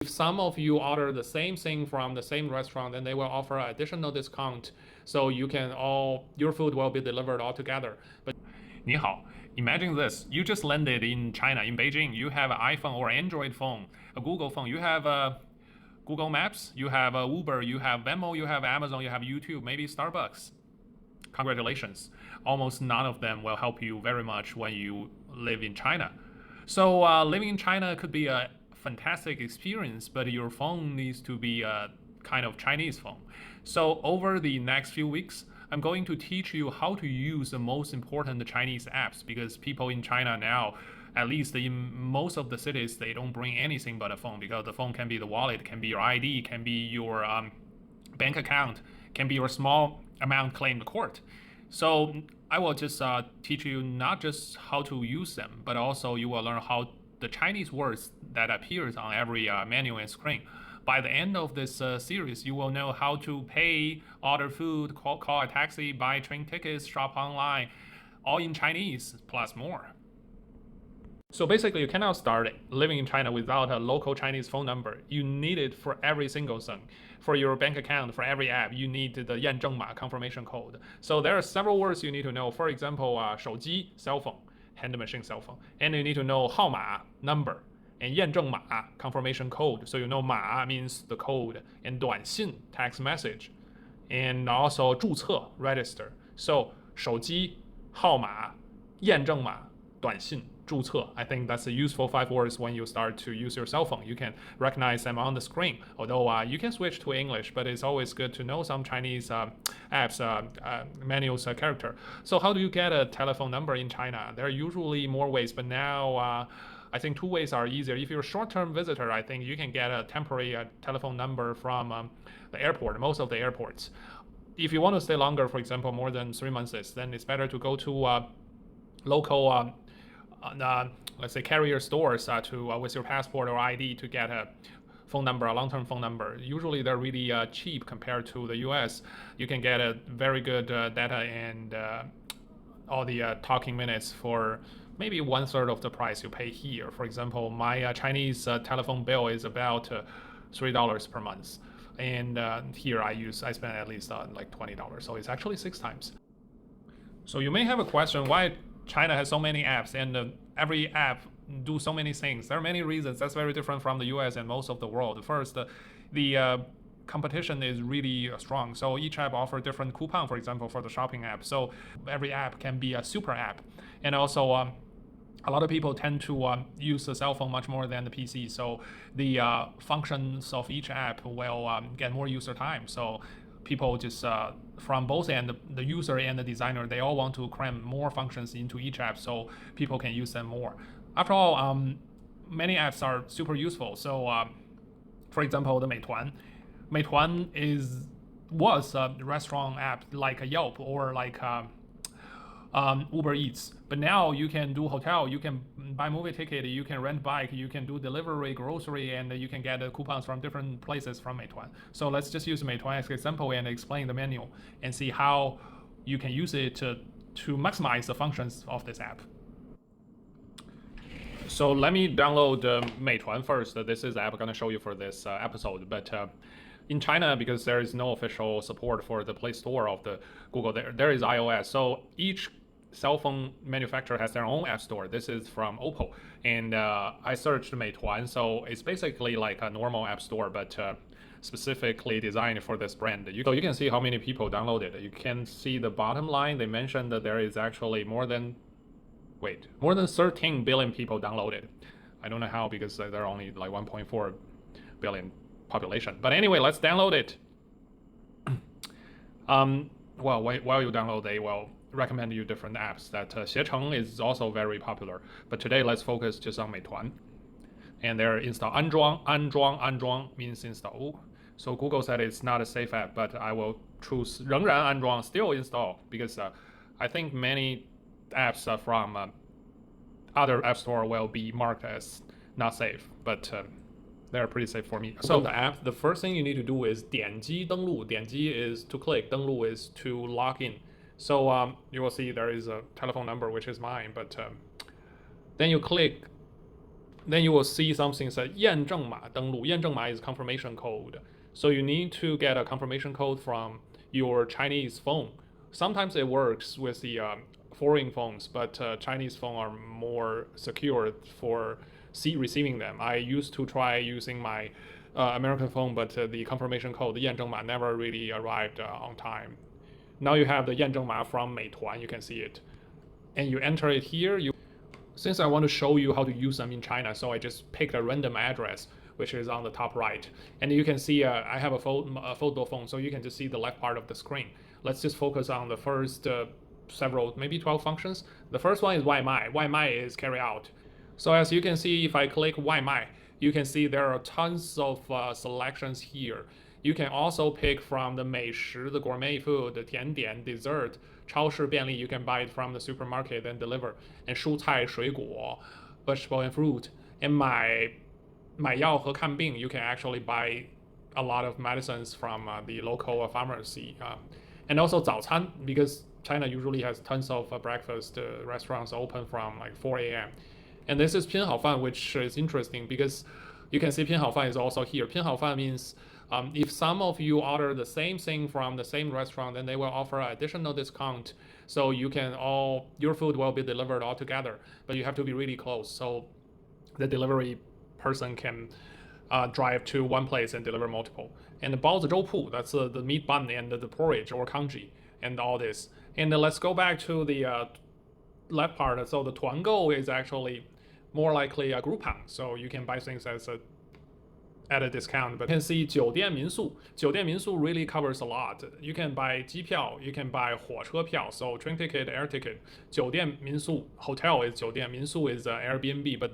If some of you order the same thing from the same restaurant, then they will offer an additional discount, so your food will be delivered all together. But 你好, imagine this: you just landed in China, in Beijing. You have an iPhone or Android phone, a Google phone. You have a Google Maps, you have Uber, you have Venmo, you have Amazon, you have YouTube, maybe Starbucks. Congratulations. Almost none of them will help you very much when you live in China. So living in China could be a fantastic experience, but your phone needs to be a kind of Chinese phone. So over the next few weeks, I'm going to teach you how to use the most important Chinese apps, because people in China now, at least in most of the cities, they don't bring anything but a phone, because the phone can be the wallet, can be your ID, can be your bank account, can be your small amount claimed court. So I will just teach you not just how to use them, but also you will learn how the Chinese words that appears on every menu and screen. By the end of this series, you will know how to pay, order food, call a taxi, buy train tickets, shop online, all in Chinese, plus more. So basically, you cannot start living in China without a local Chinese phone number. You need it for every single thing. For your bank account, for every app, you need the 验证码 confirmation code. So there are several words you need to know. For example, 手机 cell phone, hand machine cell phone. And you need to know 号码 number, and 验证码 confirmation code. So you know 码 means the code, and 短信 text message, and also 注册 register. So 手机号码验证码短信注册. I think that's a useful 5 words when you start to use your cell phone. You can recognize them on the screen. Although you can switch to English, but it's always good to know some Chinese apps manuals character. So how do you get a telephone number in China? There are usually more ways, but now I think 2 ways are easier. If you're a short-term visitor, I think you can get a temporary telephone number from the airport, most of the airports. If you want to stay longer, for example, more than 3 months, then it's better to go to local let's say carrier stores with your passport or ID to get a phone number, a long-term phone number. Usually they're really cheap compared to the US. You can get a very good data and all the talking minutes for maybe 1/3 of the price you pay here. For example, my Chinese telephone bill is about $3 per month. And here I spend at least like $20. So it's actually 6 times. So you may have a question, why China has so many apps and every app do so many things? There are many reasons. That's very different from the US and most of the world. First, the competition is really strong. So each app offers different coupon, for example, for the shopping app. So every app can be a super app. And also, a lot of people tend to use the cell phone much more than the PC. So the functions of each app will get more user time. So people just from both ends, the user and the designer, they all want to cram more functions into each app so people can use them more. After all, many apps are super useful. So for example, the Meituan. Meituan was a restaurant app like a Yelp or like Uber Eats. But now you can do hotel, you can buy movie ticket, you can rent bike, you can do delivery, grocery, and you can get coupons from different places from Meituan. So let's just use Meituan as an example and explain the menu and see how you can use it to maximize the functions of this app. So let me download Meituan first. This is the app I'm going to show you for this episode. But in China, because there is no official support for the Play Store of the Google, there is iOS. So each cell phone manufacturer has their own app store. This is from Oppo, and I searched Meituan, so it's basically like a normal app store, but specifically designed for this brand. So you can see how many people downloaded. You can see the bottom line. They mentioned that there is actually more than 13 billion people downloaded. I don't know how, because there are only like 1.4 billion population. But anyway, let's download it. Well, while you download, they will recommend you different apps. That Xiecheng is also very popular. But today, let's focus just on Meituan. And there install安装means install. So Google said it's not a safe app, but I will choose 仍然安装, still install, because I think many apps from other app store will be marked as not safe, but they're pretty safe for me. So the app, the first thing you need to do is 点击登录. 点击 is to click, 登录 is to log in. So you will see there is a telephone number, which is mine, but then you click then you will see something that 验证码登录。验证码 is confirmation code. So you need to get a confirmation code from your Chinese phone. Sometimes it works with the foreign phones, but Chinese phones are more secure for receiving them. I used to try using my American phone, but the confirmation code, the 验证码, never really arrived on time. Now you have the 验证码 from Meituan, you can see it. And you enter it here. Since I want to show you how to use them in China, so I just picked a random address, which is on the top right. And you can see I have a foldable phone, so you can just see the left part of the screen. Let's just focus on the first several, maybe 12 functions. The first one is 外卖. 外卖 is carry out. So as you can see, if I click 外卖, you can see there are tons of selections here. You can also pick from the 美食, the gourmet food, the 甜点, dessert, 超市便利, you can buy it from the supermarket and deliver. And 蔬菜水果, vegetable and fruit. And 买药和看病, you can actually buy a lot of medicines from the local pharmacy. And also 早餐, because China usually has tons of breakfast restaurants open from like 4 a.m. And this is 偏好饭, which is interesting because you can see 偏好饭 is also here. 偏好饭means if some of you order the same thing from the same restaurant, then they will offer an additional discount. So your food will be delivered all together, but you have to be really close. So the delivery person can drive to one place and deliver multiple. And the 包子粥铺, that's the meat bun and the porridge or kanji and all this. And let's go back to the left part. So the 团购 is actually more likely a Groupon. So you can buy things at a discount. But you can see 酒店民宿. 酒店民宿 really covers a lot. You can buy 机票, you can buy 火车票, so train ticket, air ticket. 酒店民宿, hotel is 酒店, 民宿 is Airbnb, but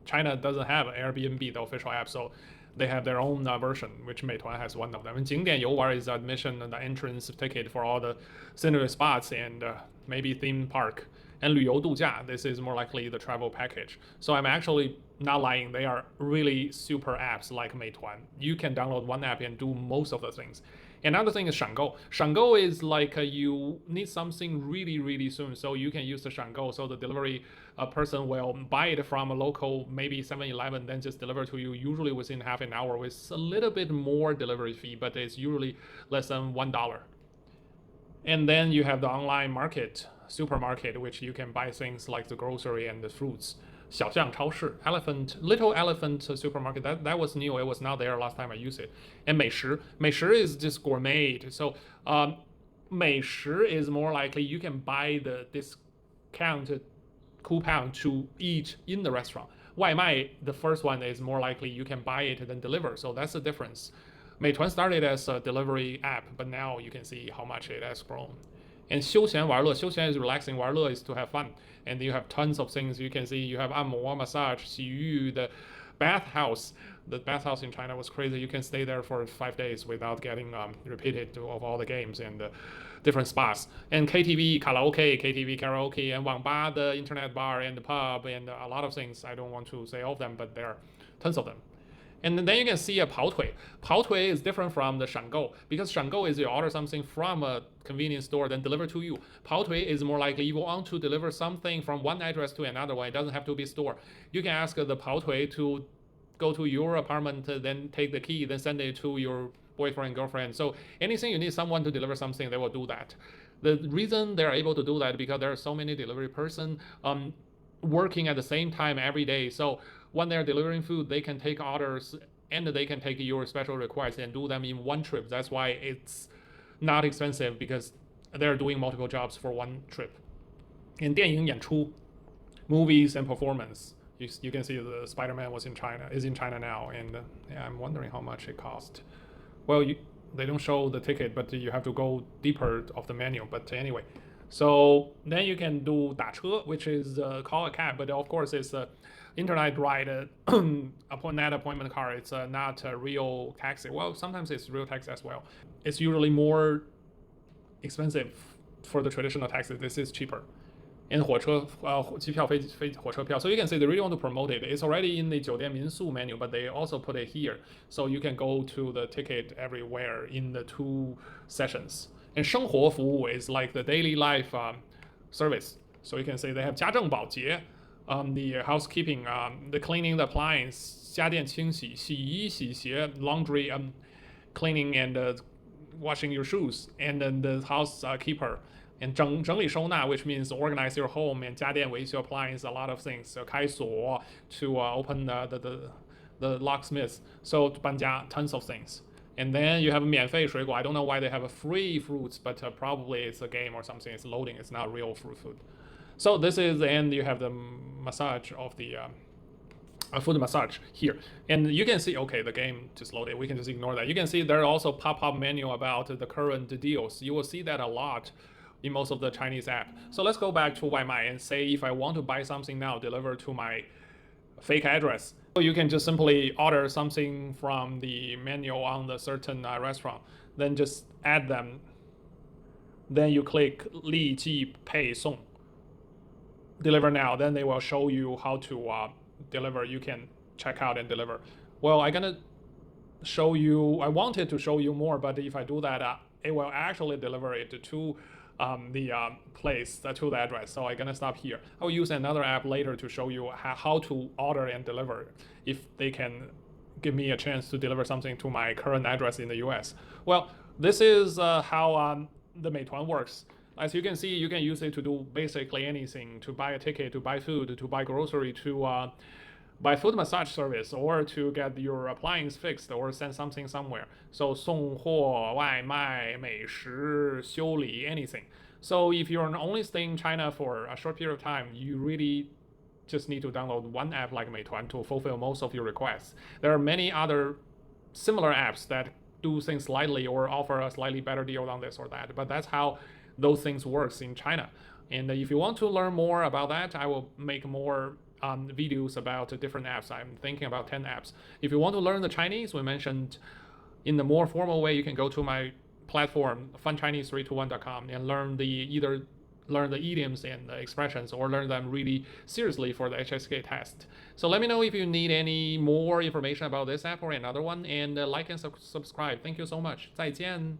China doesn't have Airbnb, the official app, so they have their own version, which Meituan has one of them. And 景点游玩 is admission, the entrance ticket for all the scenery spots and maybe theme park. And 旅游度假, this is more likely the travel package. So I'm actually not lying. They are really super apps like Meituan. You can download one app and do most of the things. Another thing is 闪购. 闪购 is like you need something really, really soon, so you can use the 闪购. So the delivery person will buy it from a local, maybe 7-Eleven, then just deliver to you, usually within half an hour with a little bit more delivery fee, but it's usually less than $1. And then you have the online market, supermarket, which you can buy things like the grocery and the fruits. 小巷超市, little elephant supermarket, that was new. It was not there last time I used it. And 美食 is just gourmet. So 美食 is more likely you can buy the discounted coupon to eat in the restaurant. 外卖, the first one is more likely you can buy it then deliver. So that's the difference. Meituan started as a delivery app, but now you can see how much it has grown. And 休闲玩乐, 休闲 is relaxing, 玩乐 is to have fun. And you have tons of things you can see. You have 按摩, massage, 洗浴, the bathhouse. The bathhouse in China was crazy. You can stay there for 5 days without getting repeated of all the games and different spots. And KTV, karaoke, and 网吧, the internet bar and the pub, and a lot of things. I don't want to say all of them, but there are tons of them. And then you can see a 跑腿. 跑腿 is different from the 闪购, because 闪购 is you order something from a convenience store then deliver to you. 跑腿 is more like you want to deliver something from one address to another one. It doesn't have to be store. You can ask the 跑腿 to go to your apartment, then take the key, then send it to your boyfriend, girlfriend. So anything you need someone to deliver something, they will do that. The reason they're able to do that because there are so many delivery person working at the same time every day. So when they're delivering food, they can take orders and they can take your special requests and do them in one trip. That's why it's not expensive, because they're doing multiple jobs for one trip. And 电影演出, movies and performance. You can see the Spider-Man is in China now, and I'm wondering how much it cost. Well, they don't show the ticket, but you have to go deeper of the menu. But anyway, so then you can do 打车, which is call a cab, but of course it's internet ride, net appointment car. It's not a real taxi. Well, sometimes it's real taxi as well. It's usually more expensive for the traditional taxi. This is cheaper. And 火车, 机票, 火车票. So you can say they really want to promote it. It's already in the 酒店民宿 menu, but they also put it here. So you can go to the ticket everywhere in the 2 sessions. And 生活服务 is like the daily life service. So you can say they have 家政保洁, the housekeeping, the cleaning the appliance, 家电清洗、洗衣、洗鞋, laundry, cleaning and washing your shoes, and then the housekeeper. And 整理收纳, which means organize your home, and 家电维修 appliance, a lot of things. So 开锁 to open the locksmith. So 搬家 tons of things. And then you have 免费水果. I don't know why they have a free fruits, but probably it's a game or something. It's loading. It's not real food. So this is, and you have the massage of the foot massage here. And you can see, okay, the game just loaded. We can just ignore that. You can see there are also pop-up menu about the current deals. You will see that a lot in most of the Chinese app. So let's go back to Waimai and say if I want to buy something now, deliver to my fake address. So you can just simply order something from the menu on the certain restaurant, then just add them. Then you click 立即配送, deliver now. Then they will show you how to deliver. You can check out and deliver. Well, I'm gonna show you, I wanted to show you more, but if I do that, it will actually deliver it to the place, to the address. So I'm gonna stop here. I'll use another app later to show you how to order and deliver if they can give me a chance to deliver something to my current address in the US. Well, this is how the Meituan works. As you can see, you can use it to do basically anything, to buy a ticket, to buy food, to buy grocery, to buy food massage service, or to get your appliance fixed, or send something somewhere. So 送货, 外卖, 美食, 修理, anything. So if you're only staying in China for a short period of time, you really just need to download one app like Meituan to fulfill most of your requests. There are many other similar apps that do things slightly or offer a slightly better deal on this or that, but that's how those things works in China. And if you want to learn more about that, I will make more videos about different apps. I'm thinking about 10 apps. If you want to learn the Chinese, we mentioned in the more formal way, you can go to my platform, funchinese321.com, and either learn the idioms and the expressions, or learn them really seriously for the HSK test. So let me know if you need any more information about this app or another one, and like and subscribe. Thank you so much. 再见。